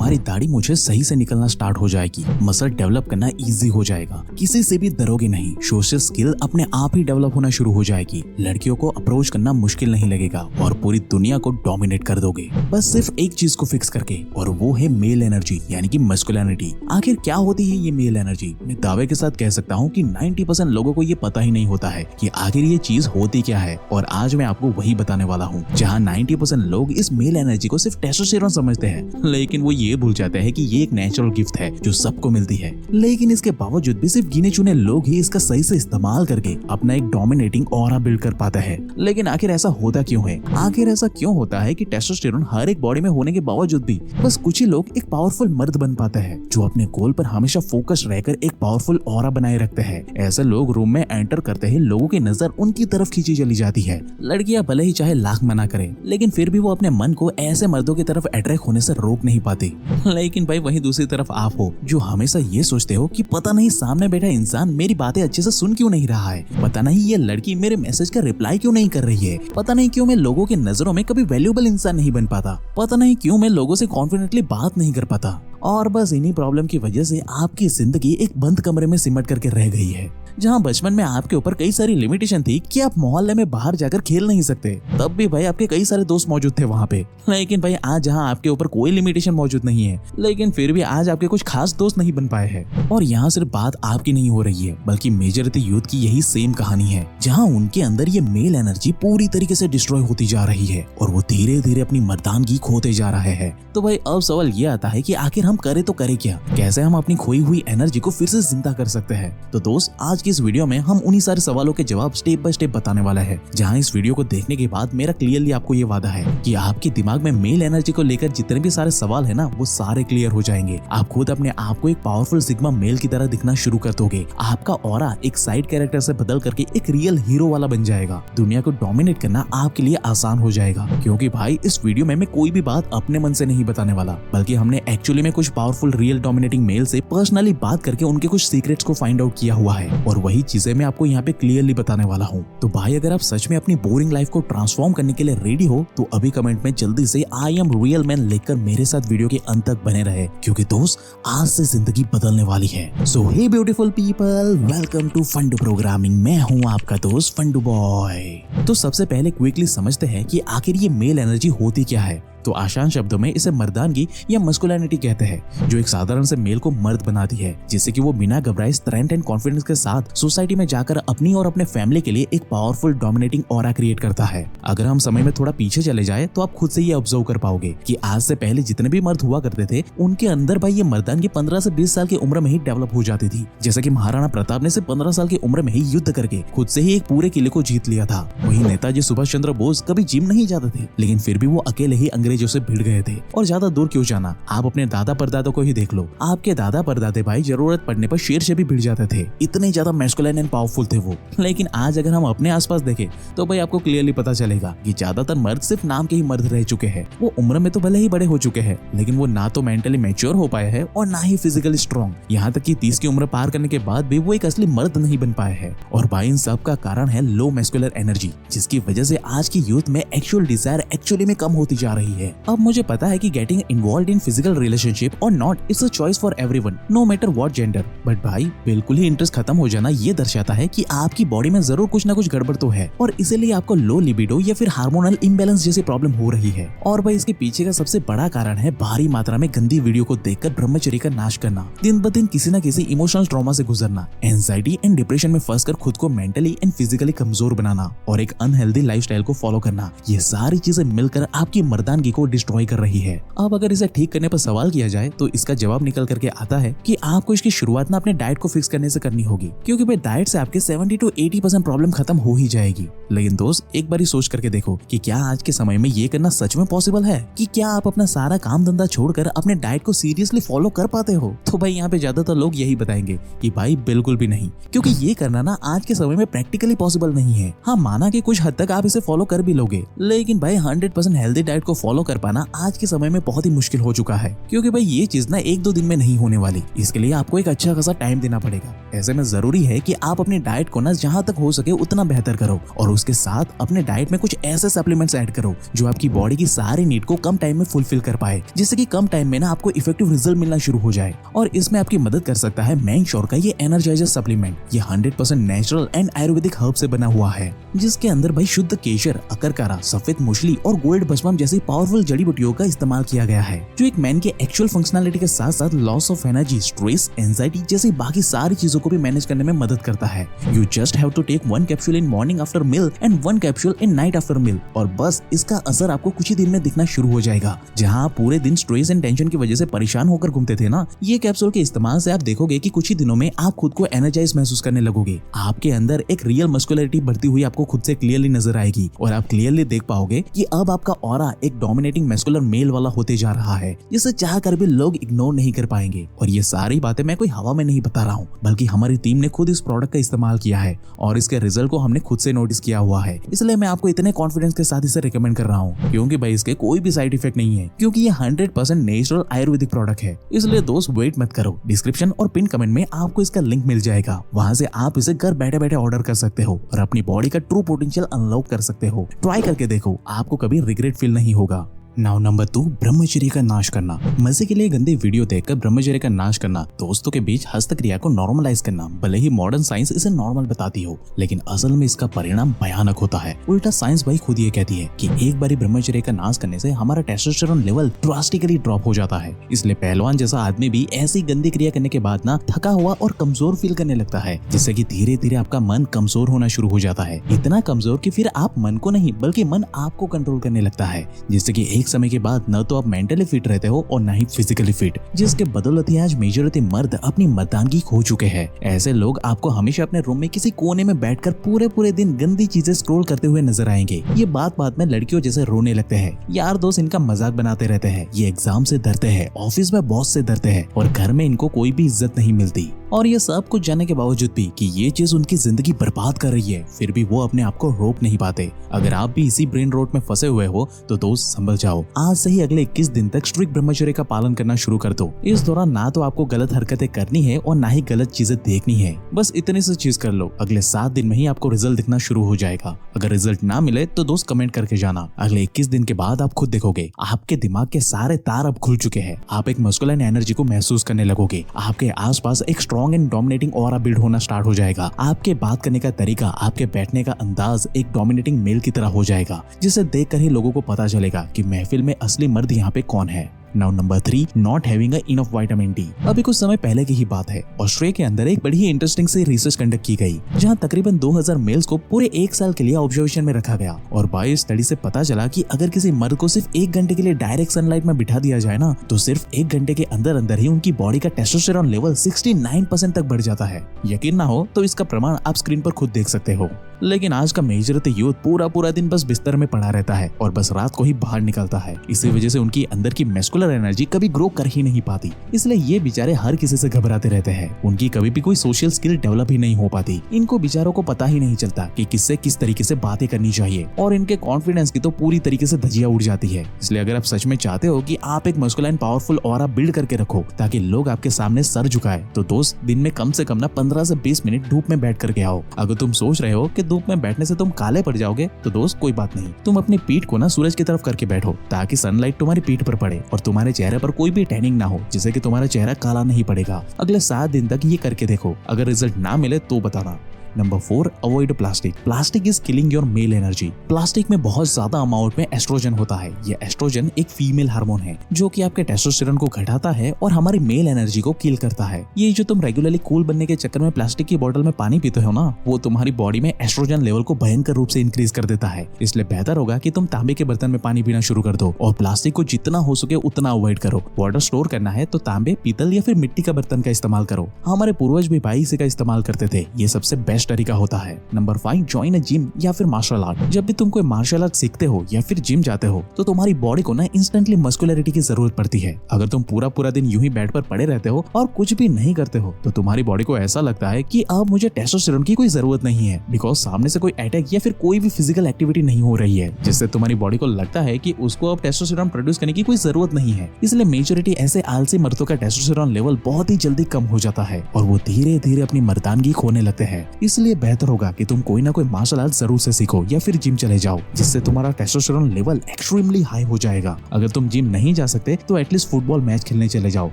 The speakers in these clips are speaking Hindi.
हमारी दाढ़ी मुझे सही से निकलना स्टार्ट हो जाएगी, मसल डेवलप करना इजी हो जाएगा, किसी से भी डरोगे नहीं, सोशल स्किल अपने आप ही डेवलप होना शुरू हो जाएगी, लड़कियों को अप्रोच करना मुश्किल नहीं लगेगा और पूरी दुनिया को डोमिनेट कर दोगे बस सिर्फ एक चीज को फिक्स करके, और वो है मेल एनर्जी यानी कि मस्कुलिनिटी। आखिर क्या होती है ये मेल एनर्जी? मैं दावे के साथ कह सकता हूँ कि 90% लोगों को ये पता ही नहीं होता है कि आखिर ये चीज होती क्या है, और आज मैं आपको वही बताने वाला हूँ। जहाँ 90% लोग इस मेल एनर्जी को सिर्फ टेस्टोस्टेरोन समझते हैं, लेकिन वो ये भूल जाते हैं कि ये एक नेचुरल गिफ्ट है जो सबको मिलती है। लेकिन इसके बावजूद भी सिर्फ गिने चुने लोग ही इसका सही से इस्तेमाल करके अपना एक डोमिनेटिंग ऑरा बिल्ड कर पाते हैं। लेकिन आखिर ऐसा होता क्यों है? आखिर ऐसा क्यों होता है कि टेस्टोस्टेरोन हर एक बॉडी में होने के बावजूद भी बस कुछ ही लोग एक पावरफुल मर्द बन पाते हैं जो अपने गोल पर हमेशा फोकस रहकर एक पावरफुल ऑरा बनाए रखते हैं। ऐसे लोग रूम में एंटर करते ही लोगों की नजर उनकी तरफ खींची चली जाती है। लड़कियां भले ही चाहे लाख मना करे, लेकिन फिर भी वो अपने मन को ऐसे मर्दों की तरफ अट्रैक्ट होने से रोक नहीं पाती। लेकिन भाई वहीं दूसरी तरफ आप हो जो हमेशा ये सोचते हो कि पता नहीं सामने बैठा इंसान मेरी बातें अच्छे से सुन क्यों नहीं रहा है, पता नहीं ये लड़की मेरे मैसेज का रिप्लाई क्यों नहीं कर रही है, पता नहीं क्यों मैं लोगों की नजरों में कभी वैल्यूएबल इंसान नहीं बन पाता, पता नहीं क्यों मैं लोगों से कॉन्फिडेंटली बात नहीं कर पाता। और बस इन्हीं प्रॉब्लम की वजह से आपकी जिंदगी एक बंद कमरे में सिमट करके रह गई है, जहाँ बचपन में आपके ऊपर कई सारी लिमिटेशन थी कि आप मोहल्ले में बाहर जाकर खेल नहीं सकते, तब भी भाई आपके कई सारे दोस्त मौजूद थे वहाँ पे। लेकिन भाई आज जहाँ आपके ऊपर कोई लिमिटेशन मौजूद नहीं है, लेकिन फिर भी आज आपके कुछ खास दोस्त नहीं बन पाए हैं। और यहाँ सिर्फ बात आपकी नहीं हो रही है, बल्कि मेजॉरिटी यूथ की यही सेम कहानी है, जहाँ उनके अंदर ये मेल एनर्जी पूरी तरीके से डिस्ट्रॉय होती जा रही है और वो धीरे धीरे अपनी मर्दानगी खोते जा रहे हैं। तो भाई अब सवाल ये आता है कि आखिर हम करें तो करें क्या? कैसे हम अपनी खोई हुई एनर्जी को फिर से जिंदा कर सकते हैं? तो दोस्त आज की इस वीडियो में हम उन्हीं सारे सवालों के जवाब स्टेप बाय स्टेप बताने वाला है, जहां इस वीडियो को देखने के बाद मेरा क्लियरली आपको ये वादा है कि आपके दिमाग में मेल एनर्जी को लेकर जितने भी सारे सवाल है ना, वो सारे क्लियर हो जाएंगे। आप खुद अपने आप को एक पावरफुल सिग्मा मेल की तरह दिखना शुरू कर दोगे। आपका ऑरा एक साइड कैरेक्टर से बदल करके एक रियल हीरो वाला बन जाएगा। दुनिया को डोमिनेट करना आपके लिए आसान हो जाएगा, क्योंकि भाई इस वीडियो में मैं कोई भी बात अपने मन से नहीं बताने वाला, बल्कि हमने एक्चुअली में कुछ पावरफुल रियल डोमिनेटिंग मेल से पर्सनली बात करके उनके कुछ सीक्रेट्स को फाइंड आउट किया हुआ है, और वही चीजें मैं आपको यहाँ पे क्लियरली बताने वाला हूँ। तो भाई अगर आप सच में अपनी बोरिंग लाइफ को ट्रांसफॉर्म करने के लिए रेडी हो, तो अभी कमेंट में जल्दी से आई एम रियल मैन लिखकर मेरे साथ वीडियो के अंत तक बने रहे, क्योंकि दोस्त आज से जिंदगी बदलने वाली है। So hey beautiful people, welcome to Fundoo programming. मैं हूँ आपका दोस्त फंडू बॉय। तो सबसे पहले क्विकली समझते हैं कि आखिर ये मेल एनर्जी होती क्या है। तो आसान शब्दों में इसे मर्दानगी या मस्कुलिनिटी कहते हैं, जो एक साधारण से मेल को मर्द बनाती है, जिससे कि वो बिना घबराए स्ट्रेंथ एंड कॉन्फिडेंस के साथ सोसाइटी में जाकर अपनी और अपने फैमिली के लिए एक पावरफुल डोमिनेटिंग ऑरा क्रिएट करता है। अगर हम समय में थोड़ा पीछे चले जाए तो आप खुद से ये ऑब्जर्व कर पाओगे कि आज से पहले जितने भी मर्द हुआ करते थे, उनके अंदर भाई ये मर्दानगी 15 से 20 साल की उम्र में ही डेवलप हो जाती थी। जैसे कि महाराणा प्रताप ने सिर्फ 15 साल की उम्र में ही युद्ध करके खुद से ही एक पूरे किले को जीत लिया था। वही नेताजी सुभाष चंद्र बोस कभी जिम नहीं जाते थे, लेकिन फिर भी वो अकेले ही अंग्रेजों से भिड़ गए थे। और ज्यादा दूर क्यों जाना, आप अपने दादा परदादा को ही देख लो। आपके दादा परदादे भाई जरूरत पड़ने पर शेर से भी भिड़ जाते थे, इतने ज्यादा मैस्कुलिन एंड पावरफुल थे वो। लेकिन आज अगर हम अपने आसपास देखें तो भाई आपको क्लियरली पता चलेगा कि ज्यादातर मर्द सिर्फ नाम के ही मर्द रह चुके हैं। वो उम्र में तो भले ही बड़े हो चुके हैं, लेकिन वो ना तो मेंटली मैच्योर हो पाए हैं और ना ही फिजिकली स्ट्रॉन्ग। यहाँ तक कि 30 की उम्र पार करने के बाद भी वो एक असली मर्द नहीं बन पाए हैं। और भाई इन सब का कारण है लो मैस्कुलर एनर्जी, जिसकी वजह से आज की यूथ में एक्चुअल डिजायर एक्चुअली में कम होती जा रही है। अब मुझे पता है कि getting involved in physical relationship और not it's a choice for everyone, no matter what gender. But भाई बिल्कुल ही इंटरेस्ट खत्म हो जाना ये दर्शाता है कि आपकी बॉडी में जरूर कुछ ना कुछ गड़बड़ तो है, और इसीलिए आपको लो लिबिडो या फिर हार्मोनल इम्बैलेंस जैसी प्रॉब्लम हो रही है। और भाई इसके पीछे का सबसे बड़ा कारण है भारी मात्रा में गंदी वीडियो को देखकर ब्रह्मचर्य का नाश करना, दिन ब दिन किसी न किसी इमोशनल ट्रॉमा से गुजरना, एंजाइटी एंड डिप्रेशन में फंसकर खुद को मेंटली एंड फिजिकली कमजोर बनाना और एक अनहेल्दी लाइफस्टाइल को फॉलो करना। ये सारी चीजें मिलकर आपकी मर्दानगी को डिस्ट्रॉय कर रही है। अब अगर इसे ठीक करने पर सवाल किया जाए तो इसका जवाब निकल करके आता है कि आपको इसकी शुरुआत ना अपने डाइट को फिक्स करने से करनी होगी, क्योंकि भाई डाइट से आपके 70 to 80% प्रॉब्लम खत्म हो ही जाएगी। लेकिन दोस्त एक बार सोच करके देखो कि क्या आज के समय में ये करना सच में पॉसिबल है? कि क्या आप अपना सारा काम धंधा छोड़कर अपने डाइट को सीरियसली फॉलो कर पाते हो? तो भाई यहाँ पे ज्यादातर लोग यही बताएंगे कि भाई बिल्कुल भी नहीं, क्योंकि ये करना ना आज के समय में प्रैक्टिकली पॉसिबल नहीं है। हाँ, माना कि कुछ हद तक आप इसे फॉलो कर भी लोगे, लेकिन भाई 100% हेल्दी डाइट को फॉलो फॉलो कर पाना आज के समय में बहुत ही मुश्किल हो चुका है, क्योंकि भाई ये चीज ना 1-2 दिन में नहीं होने वाली। इसके लिए आपको एक अच्छा खासा टाइम देना पड़ेगा। ऐसे में जरूरी है कि आप अपनी डाइट को ना जहाँ तक हो सके उतना बेहतर करो, और उसके साथ अपने डाइट में कुछ ऐसे सप्लीमेंट्स ऐड करो जो आपकी बॉडी की सारी नीड को कम टाइम में फुलफिल कर पाए, जिससे कि कम टाइम में ना आपको इफेक्टिव रिजल्ट मिलना शुरू हो जाए। और इसमें आपकी मदद कर सकता है मैंश्योर का ये एनर्जाइजर सप्लीमेंट। ये 100% नेचुरल एंड आयुर्वेदिक हर्ब से बना हुआ है, जिसके अंदर भाई शुद्ध केसर, अकरकारा, सफेद मूसली और गोल्ड भस्मम जैसी पावरफुल जड़ी बूटियों का इस्तेमाल किया गया है, जो एक मैन के एक्चुअल फंक्शनैलिटी के साथ साथ loss of energy, stress, anxiety जैसी बाकी सारी चीजों को भी मैनेज करने में मदद करता है। You just have to take 1 capsule in morning after meal and 1 capsule in night after meal, और बस इसका असर आपको कुछ ही दिन में दिखना शुरू हो जाएगा। जहाँ आप पूरे दिन स्ट्रेस एंड टेंशन की वजह से परेशान होकर घूमते थे ना, ये कैप्सूल के इस्तेमाल से आप देखोगे कि कुछ ही दिनों में आप खुद को एनर्जाइज महसूस करने लगोगे। आपके अंदर एक रियल मस्कुलरिटी बढ़ती हुई आपको खुद से क्लियरली नजर आएगी, और आप क्लियरली देख पाओगे कि अब आपका ऑरा एक डोमिनेटिंग मैस्कुलर मेल वाला होते जा रहा है, जिसे चाह कर भी लोग इग्नोर नहीं कर पाएंगे। और ये सारी बातें मैं कोई हवा में नहीं बता रहा हूँ, बल्कि हमारी टीम ने खुद इस प्रोडक्ट का इस्तेमाल किया है और इसके रिजल्ट को हमने खुद से नोटिस किया हुआ है। इसलिए मैं आपको इतने कॉन्फिडेंस के साथ इसे रिकमेंड कर रहा हूँ, क्योंकि भाई इसके कोई भी साइड इफेक्ट नहीं है, क्योंकि ये 100% नेचुरल आयुर्वेदिक प्रोडक्ट है। इसलिए दोस्त वेट मत करो, डिस्क्रिप्शन और पिन कमेंट में आपको इसका लिंक मिल जाएगा। वहां से आप इसे घर बैठे बैठे ऑर्डर कर सकते हो और अपनी बॉडी का ट्रू पोटेंशियल अनलॉक कर सकते हो। ट्राई करके देखो, आपको कभी रिग्रेट फील नहीं होगा। नाउ नंबर 2, ब्रह्मचर्य का नाश करना। मजे के लिए गंदे वीडियो देखकर ब्रह्मचर्य का नाश करना, दोस्तों के बीच हस्त क्रिया को नॉर्मलाइज करना। भले ही मॉडर्न साइंस इसे नॉर्मल बताती हो, लेकिन असल में इसका परिणाम भयानक होता है। उल्टा साइंस भाई खुद ये कहती है कि एक बारी ब्रह्मचर्य का नाश करने से हमारा टेस्टोस्टेरोन लेवल ड्रास्टिकली ड्रॉप हो जाता है। इसलिए पहलवान जैसा आदमी भी ऐसी गंदी क्रिया करने के बाद ना थका हुआ और कमजोर फील करने लगता है, जिससे कि धीरे धीरे आपका मन कमजोर होना शुरू हो जाता है। इतना कमजोर कि फिर आप मन को नहीं बल्कि मन आपको कंट्रोल करने लगता है, जिससे कि एक समय के बाद न तो आप मेंटली फिट रहते हो और न ही फिजिकली फिट, जिसके बदौलत ही आज मेजॉरिटी मर्द अपनी मर्दानगी खो चुके हैं। ऐसे लोग आपको हमेशा अपने रूम में किसी कोने में बैठकर पूरे दिन गंदी चीजें स्क्रॉल करते हुए नजर आएंगे। ये बात में लड़कियों जैसे रोने लगते हैं, यार दोस्त इनका मजाक बनाते रहते हैं, ये एग्जाम से डरते हैं, ऑफिस में बॉस से डरते हैं, और घर में इनको कोई भी इज्जत नहीं मिलती। और ये सब कुछ जानने के बावजूद भी कि ये चीज उनकी जिंदगी बर्बाद कर रही है, फिर भी वो अपने आप को रोक नहीं पाते। अगर आप भी इसी ब्रेन रोट में फंसे हुए हो तो दोस्त संभल जाओ। आज से ही अगले 21 दिन तक स्ट्रिक्ट ब्रह्मचर्य का पालन करना शुरू कर दो। इस दौरान ना तो आपको गलत हरकतें करनी है और ना ही गलत चीजें देखनी है। बस इतनी सी चीज कर लो, अगले 7 दिन में ही आपको रिजल्ट दिखना शुरू हो जाएगा। अगर रिजल्ट ना मिले तो दोस्त कमेंट करके जाना। अगले 21 दिन के बाद आप खुद देखोगे आपके दिमाग के सारे तार अब खुल चुके हैं। आप एक मस्कुलाइन एनर्जी को महसूस करने लगोगे। आपके आसपास एक strong and dominating aura build होना स्टार्ट हो जाएगा। आपके बात करने का तरीका, आपके बैठने का अंदाज एक डोमिनेटिंग मेल की तरह हो जाएगा, जिसे देखकर ही लोगों को पता चलेगा कि महफिल में असली मर्द यहाँ पे कौन है। Now number 3, not having enough vitamin D. अभी कुछ समय पहले की ही बात है, ऑस्ट्रेलिया के अंदर एक बड़ी ही इंटरेस्टिंग सी रिसर्च कंडक्ट की गई, जहां तकरीबन 2000 मेल्स को पूरे 1 साल के लिए ऑब्जर्वेशन में रखा गया। और बायो स्टडी से पता चला कि अगर किसी मर्द को सिर्फ 1 घंटे के लिए डायरेक्ट सनलाइट में बिठा दिया जाए ना, तो सिर्फ 1 घंटे के अंदर ही उनकी बॉडी का टेस्टोस्टेरोन लेवल 69% तक बढ़ जाता है। यकीन ना हो तो इसका प्रमाण आप स्क्रीन पर खुद देख सकते हो। लेकिन आज का मेजॉरिटी यूथ पूरा दिन बस बिस्तर में पड़ा रहता है और बस रात को ही बाहर निकलता है। इसी वजह से उनकी अंदर की मस्कुलर एनर्जी कभी ग्रो कर ही नहीं पाती। इसलिए ये बेचारे हर किसी से घबराते रहते हैं। उनकी कभी भी कोई सोशल स्किल डेवलप ही नहीं हो पाती। इनको बेचारों को पता ही नहीं चलता कि किससे किस तरीके से बातें करनी चाहिए, और इनके कॉन्फिडेंस की तो पूरी तरीके से धजिया उड़ जाती है। इसलिए अगर आप सच में चाहते हो कि आप एक मस्कुलाइन पावरफुल ऑरा बिल्ड करके रखो ताकि लोग आपके सामने सर झुकाए, तो दोस्त दिन में कम से कम 15 से 20 मिनट धूप में बैठ करके आओ। अगर तुम सोच रहे हो कि धूप में बैठने से तुम काले पड़ जाओगे, तो दोस्त कोई बात नहीं, तुम अपनी पीठ को सूरज की तरफ करके बैठो ताकि सनलाइट तुम्हारी पीठ पर पड़े और तुम्हारे चेहरे पर कोई भी टैनिंग ना हो, जिससे कि तुम्हारा चेहरा काला नहीं पड़ेगा। अगले 7 दिन तक ये करके देखो, अगर रिजल्ट ना मिले तो बताना। Number 4, avoid plastic. Plastic is killing your mail energy. Plastic में बहुत ज्यादा अमाउंट में एस्ट्रोजन होता है। ये एस्ट्रोजन एक फीमेल हार्मोन है जो कि आपके टेस्टोस्टेरोन को घटाता है और हमारी मेल एनर्जी को किल करता है। ये जो तुम रेगुलरली कूल बनने के चक्कर में प्लास्टिक की बोतल में पानी पीते हो ना, वो तुम्हारी बॉडी में एस्ट्रोजन लेवल को भयंकर रूप से इंक्रीज कर देता है। इसलिए बेहतर होगा कि तुम तांबे के बर्तन में पानी पीना शुरू कर दो और प्लास्टिक को जितना हो सके उतना अवॉइड करो। वाटर स्टोर करना है तो तांबे, पीतल या फिर मिट्टी का बर्तन का इस्तेमाल करो। हमारे पूर्वज भी भाई इसी का इस्तेमाल करते थे। ये सबसे बेस्ट बेस्ट तरीका होता है। नंबर 5, ज्वाइन अ जिम या फिर मार्शल आर्ट। जब भी तुम कोई मार्शल आर्ट सीखते हो या फिर जिम जाते हो तो तुम्हारी बॉडी को ना इंस्टेंटली मस्कुलरिटी की जरूरत पड़ती है। अगर तुम पूरा दिन यूं ही बेड पर पड़े रहते हो और कुछ भी नहीं करते हो तो तुम्हारी बॉडी को ऐसा लगता है कि अब मुझे टेस्टोस्टेरोन की कोई जरूरत नहीं है, बिकॉज सामने से कोई अटैक या फिर कोई भी फिजिकल एक्टिविटी नहीं हो रही है, जिससे तुम्हारी बॉडी को लगता है कि उसको अब टेस्टोस्टेरोन प्रोड्यूस करने की कोई जरूरत नहीं है। इसलिए मेजॉरिटी ऐसे आलसी मर्दों का टेस्टोस्टेरोन लेवल बहुत ही जल्दी कम हो जाता है और वो धीरे धीरे अपनी मर्दानगी खोने लगते हैं। इसलिए बेहतर होगा कि तुम कोई ना कोई मार्शल आर्ट जरूर से सीखो या फिर जिम चले जाओ, जिससे तुम्हारा टेस्टोस्टेरोन लेवल एक्सट्रीमली हाई हो जाएगा। अगर तुम जिम नहीं जा सकते तो एटलीस्ट फुटबॉल मैच खेलने चले जाओ,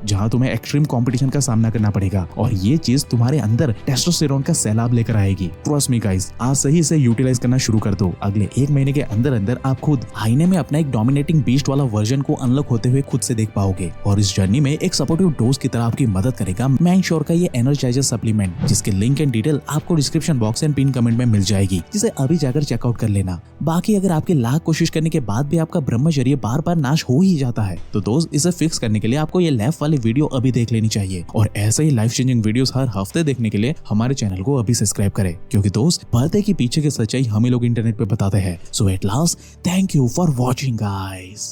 जहां तुम्हें एक्सट्रीम कंपटीशन का सामना करना पड़ेगा और ये चीज तुम्हारे अंदर टेस्टोस्टेरोन का सैलाब लेकर आएगी। ट्रस्ट मी गाइस, आज सही इसे यूटिलाइज करना शुरू कर दो। अगले 1 महीने के अंदर अंदर आप खुद आईने में अपना एक डोमिनेटिंग बीस्ट वाला वर्जन को अनलॉक होते हुए खुद से देख पाओगे और इस जर्नी में एक सपोर्टिव डोज की तरह आपकी मदद करेगा मैन श्योर का ये एनर्जाइजर सप्लीमेंट, जिसके लिंक एंड डिटेल आपको description box and pin comment में मिल जाएगी, जिसे अभी जाकर चेकआउट कर लेना। बाकी अगर आपके लाख कोशिश करने के बाद भी आपका ब्रह्मचर्य बार बार नाश हो ही जाता है तो दोस्त इसे फिक्स करने के लिए आपको ये लेफ्ट वाली वीडियो अभी देख लेनी चाहिए और ऐसे ही लाइफ चेंजिंग वीडियोस हर हफ्ते देखने के लिए हमारे चैनल को अभी सब्सक्राइब करें, क्योंकि दोस्त पर्दे के पीछे की सच्चाई हम ही लोग इंटरनेट पे बताते हैं। So at last, thank you for watching guys.